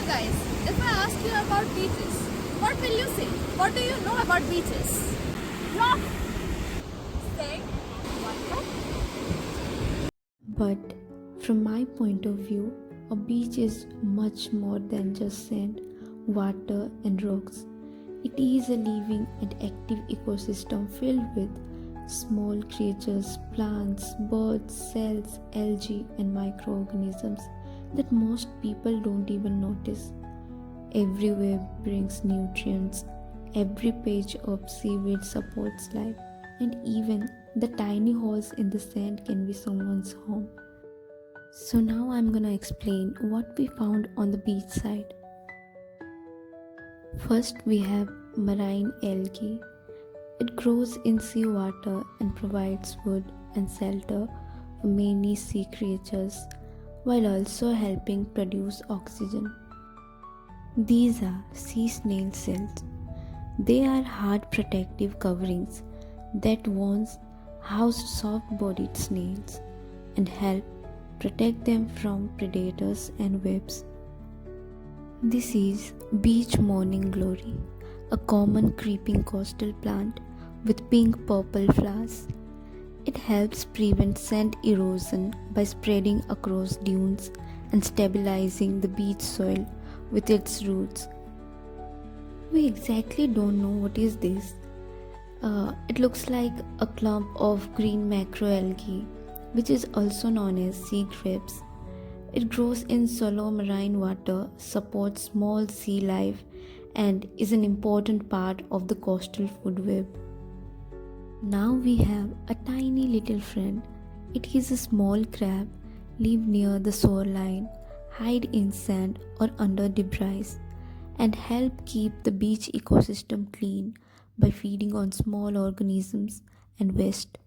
guys, if I ask you about beaches, what will you say? What do you know about beaches? Rock. Say. But from my point of view, a beach is much more than just sand, water, and rocks. It is a living and active ecosystem filled with small creatures, plants, birds, cells, algae, and microorganisms that most people don't even notice. Every wave brings nutrients, every page of seaweed supports life, and even the tiny holes in the sand can be someone's home. So now I'm gonna explain what we found on the beach side. First, we have marine algae. It grows in seawater and provides food and shelter for many sea creatures while also helping produce oxygen. These are sea snail cells. They are hard protective coverings that once housed soft-bodied snails and help protect them from predators and webs. This is beach morning glory, a common creeping coastal plant with pink-purple flowers. It helps prevent sand erosion by spreading across dunes and stabilizing the beach soil with its roots. We exactly don't know what is this. It looks like a clump of green macroalgae, which is also known as sea grapes. It grows in shallow marine water, supports small sea life, and is an important part of the coastal food web. Now we have a tiny little friend. It is a small crab, live near the shoreline, hide in sand or under debris, and help keep the beach ecosystem clean by feeding on small organisms and waste.